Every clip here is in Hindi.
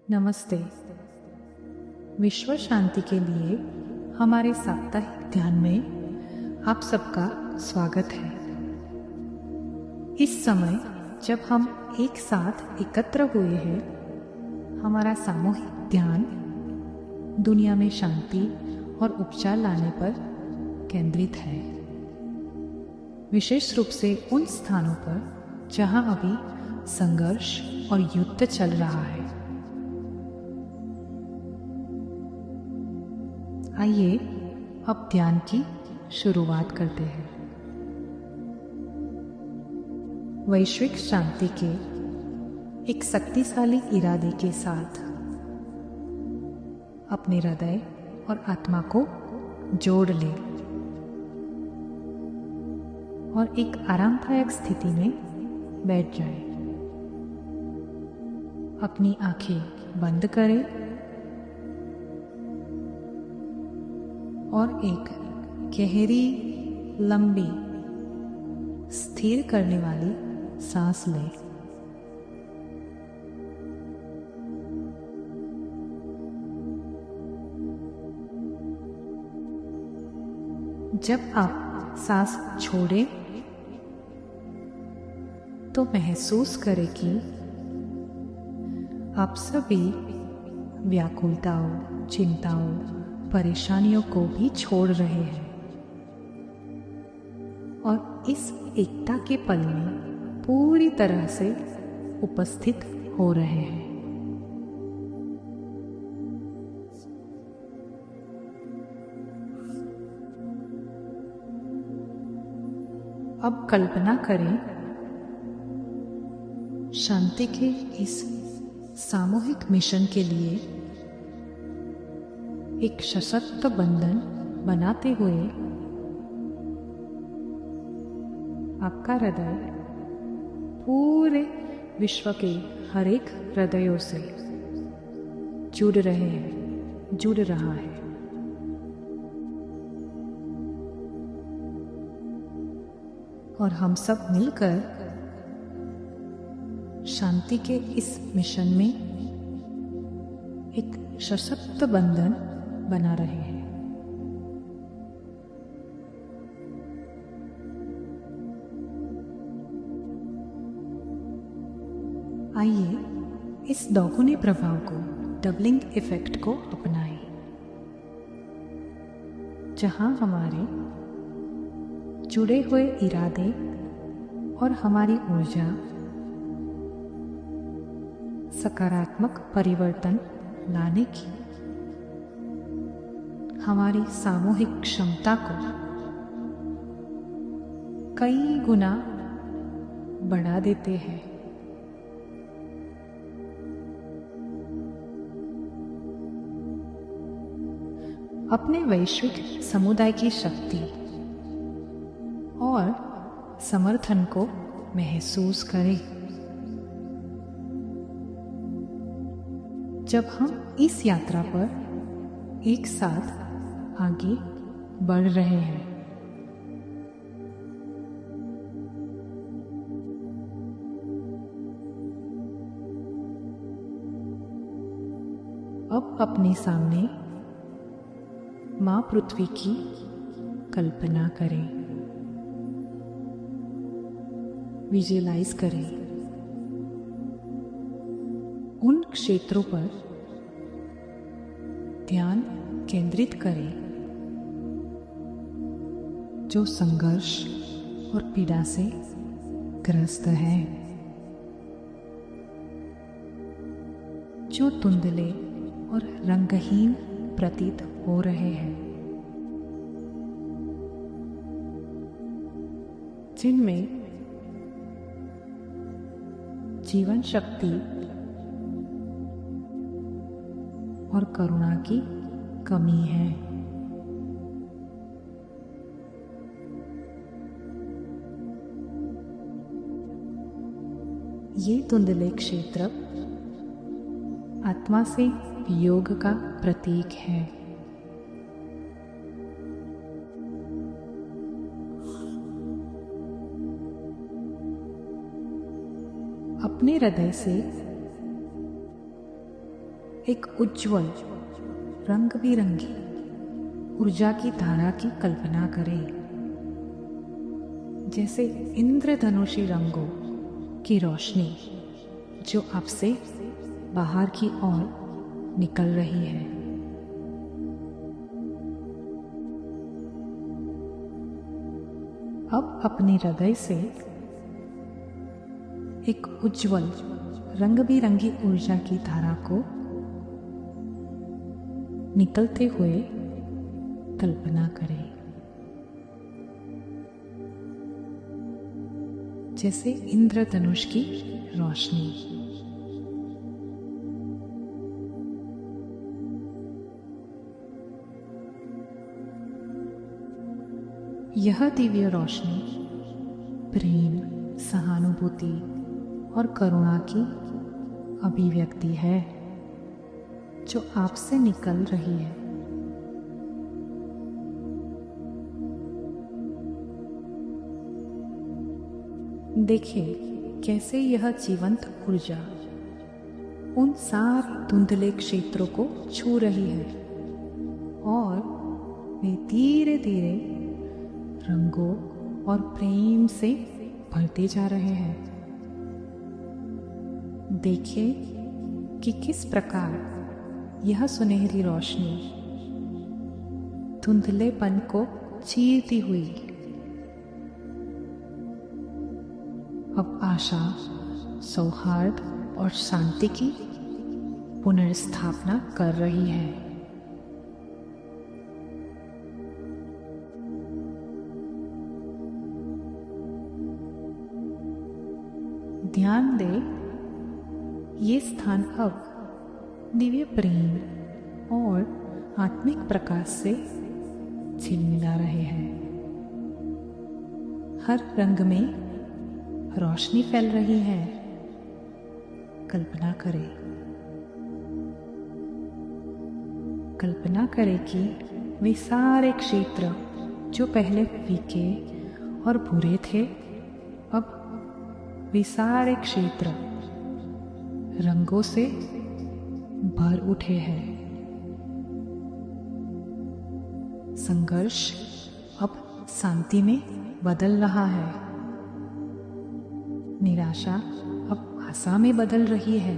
नमस्ते। विश्व शांति के लिए हमारे साप्ताहिक ध्यान में आप सबका स्वागत है। इस समय जब हम एक साथ एकत्र हुए हैं, हमारा सामूहिक ध्यान दुनिया में शांति और उपचार लाने पर केंद्रित है, विशेष रूप से उन स्थानों पर जहां अभी संघर्ष और युद्ध चल रहा है। आइए अब ध्यान की शुरुआत करते हैं। वैश्विक शांति के एक शक्तिशाली इरादे के साथ अपने हृदय और आत्मा को जोड़ ले और एक आरामदायक स्थिति में बैठ जाए। अपनी आंखें बंद करें और एक गहरी, लंबी, स्थिर करने वाली सांस लें। जब आप सांस छोड़ें तो महसूस करें कि आप सभी व्याकुलताओं, चिंताओं, परेशानियों को भी छोड़ रहे हैं और इस एकता के पल में पूरी तरह से उपस्थित हो रहे हैं। अब कल्पना करें, शांति के इस सामूहिक मिशन के लिए एक सशक्त बंधन बनाते हुए आपका हृदय पूरे विश्व के हर एक हृदयों से जुड़ रहा है। और हम सब मिलकर शांति के इस मिशन में एक सशक्त बंधन बना रहे हैं। आइए इस दोगुने प्रभाव को, डबलिंग इफेक्ट को अपनाएं, जहां हमारे जुड़े हुए इरादे और हमारी ऊर्जा सकारात्मक परिवर्तन लाने की हमारी सामूहिक क्षमता को कई गुना बढ़ा देते हैं। अपने वैश्विक समुदाय की शक्ति और समर्थन को महसूस करें। जब हम इस यात्रा पर एक साथ आगे बढ़ रहे हैं, अब अपने सामने मां पृथ्वी की कल्पना करें, विजुअलाइज करें। उन क्षेत्रों पर ध्यान केंद्रित करें जो संघर्ष और पीड़ा से ग्रस्त हैं, जो धुंधले और रंगहीन प्रतीत हो रहे हैं, जिनमें जीवन शक्ति और करुणा की कमी है। ये धुंधले क्षेत्र आत्मा से वियोग का प्रतीक है। अपने हृदय से एक उज्जवल रंग बिरंगी ऊर्जा की धारा की कल्पना करें, जैसे इंद्रधनुषी रंगों की रोशनी जो आपसे बाहर की ओर निकल रही है। अब अपने हृदय से एक उज्जवल रंग बिरंगी ऊर्जा की धारा को निकलते हुए कल्पना करें, जैसे इंद्रधनुष की रोशनी। यह दिव्य रोशनी प्रेम, सहानुभूति और करुणा की अभिव्यक्ति है जो आपसे निकल रही है। देखिए कैसे यह जीवंत ऊर्जा उन सारे धुंधले क्षेत्रों को छू रही है और वे धीरे धीरे रंगों और प्रेम से भरते जा रहे हैं। देखिए कि किस प्रकार यह सुनहरी रोशनी धुंधलेपन को चीरती हुई अब आशा, सौहार्द और शांति की पुनर्स्थापना कर रही है। ध्यान दें, ये स्थान अब दिव्य प्रेम और आत्मिक प्रकाश से झिलमिला रहे हैं। हर रंग में रोशनी फैल रही है। कल्पना करें, कल्पना करें कि वे सारे क्षेत्र जो पहले फीके और बुरे थे, अब वे सारे क्षेत्र रंगों से भर उठे हैं। संघर्ष अब शांति में बदल रहा है। निराशा अब आशा में बदल रही है।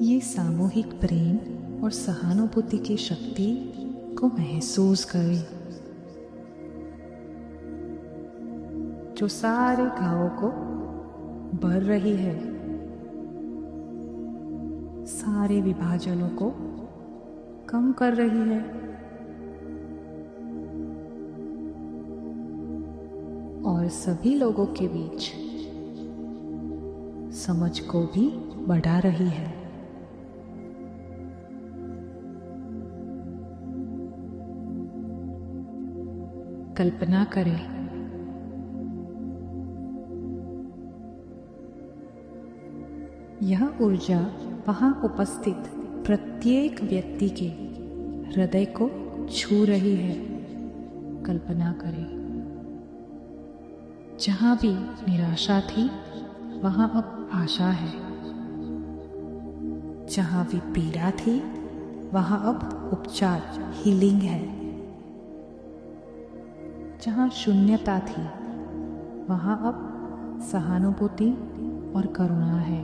ये सामूहिक प्रेम और सहानुभूति की शक्ति को महसूस करें, जो सारे घावों को भर रही है, सारे विभाजनों को कम कर रही है और सभी लोगों के बीच समझ को भी बढ़ा रही है। कल्पना करें, यह ऊर्जा वहां उपस्थित प्रत्येक व्यक्ति के हृदय को छू रही है। कल्पना करें, जहां भी निराशा थी वहां अब आशा है, जहां भी पीड़ा थी वहां अब उपचार, हीलिंग है, जहां शून्यता थी वहां अब सहानुभूति और करुणा है।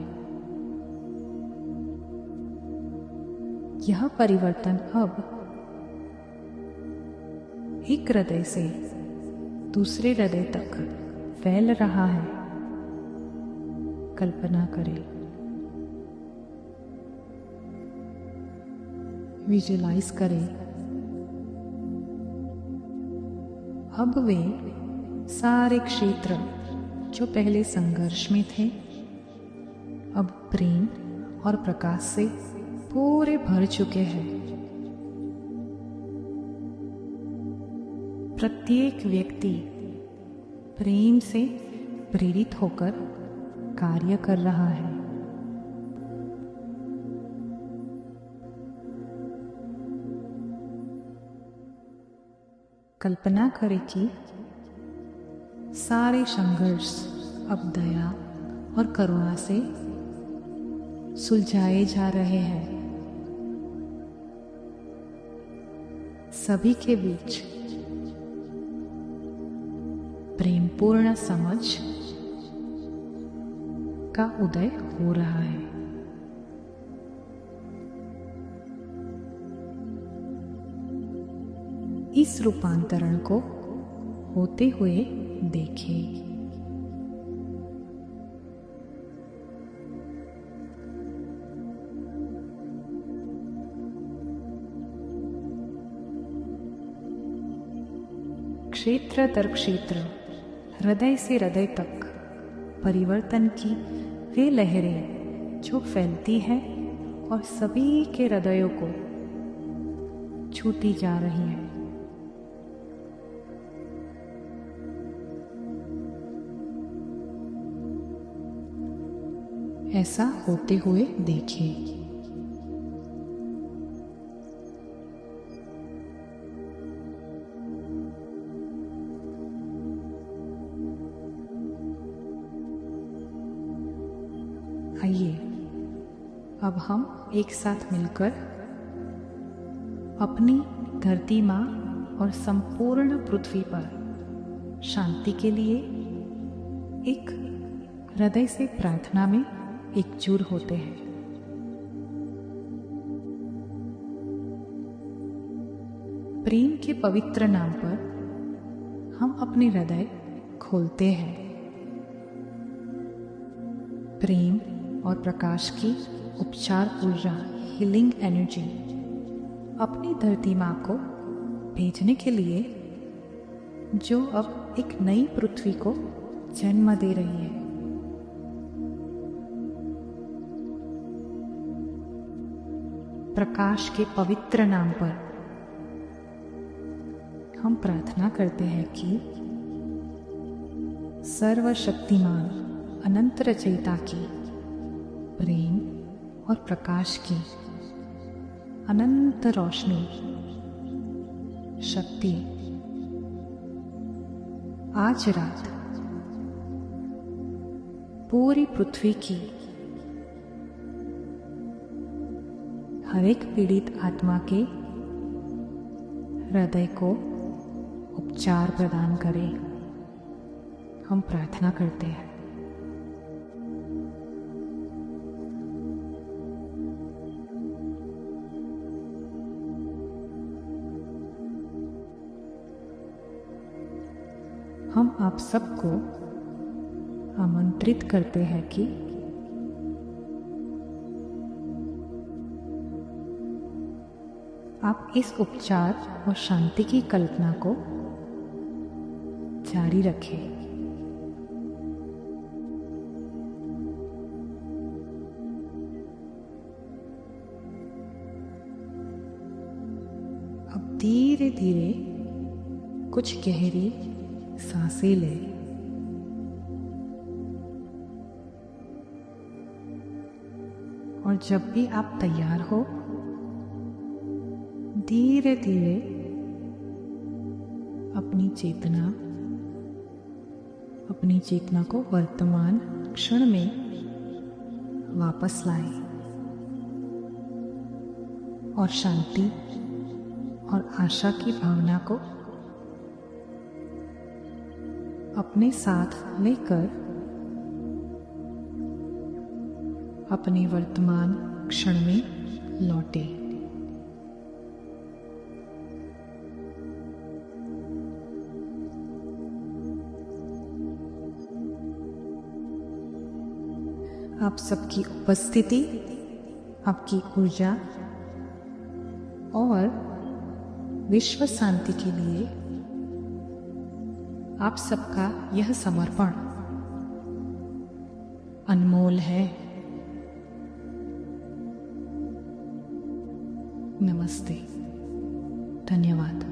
यह परिवर्तन अब एक हृदय से दूसरे हृदय तक फैल रहा है। कल्पना करें, विजुलाइज करें, अब वे सारे क्षेत्र जो पहले संघर्ष में थे, अब प्रेम और प्रकाश से पूरे भर चुके हैं। प्रत्येक व्यक्ति प्रेम से प्रेरित होकर कार्य कर रहा है। कल्पना करें कि सारे संघर्ष अब दया और करुणा से सुलझाए जा रहे हैं। सभी के बीच प्रेमपूर्ण समझ का उदय हो रहा है। इस रूपांतरण को होते हुए देखें। क्षेत्र दर क्षेत्र, हृदय से हृदय तक परिवर्तन की वे लहरें जो फैलती हैं और सभी के हृदयों को छूती जा रही हैं। ऐसा होते हुए देखिए। आइए अब हम एक साथ मिलकर अपनी धरती माँ और संपूर्ण पृथ्वी पर शांति के लिए एक हृदय से प्रार्थना में एकजुट होते हैं। प्रेम के पवित्र नाम पर हम अपने हृदय खोलते हैं। प्रेम और प्रकाश की उपचार ऊर्जा, हीलिंग एनर्जी अपनी धरती माँ को भेजने के लिए, जो अब एक नई पृथ्वी को जन्म दे रही है। प्रकाश के पवित्र नाम पर हम प्रार्थना करते हैं कि सर्वशक्तिमान अनंत रचयिता की प्रेम और प्रकाश की अनंत रोशनी, शक्ति आज रात पूरी पृथ्वी की हर एक पीड़ित आत्मा के हृदय को उपचार प्रदान करे। हम प्रार्थना करते हैं। हम आप सबको आमंत्रित करते हैं कि आप इस उपचार और शांति की कल्पना को जारी रखें। अब धीरे धीरे कुछ गहरी सांसें लें और जब भी आप तैयार हो, धीरे धीरे अपनी चेतना को वर्तमान क्षण में वापस लाएं और शांति और आशा की भावना को अपने साथ लेकर अपने वर्तमान क्षण में लौटे। आप सबकी उपस्थिति, आपकी ऊर्जा और विश्व शांति के लिए आप सबका यह समर्पण अनमोल है। नमस्ते, धन्यवाद।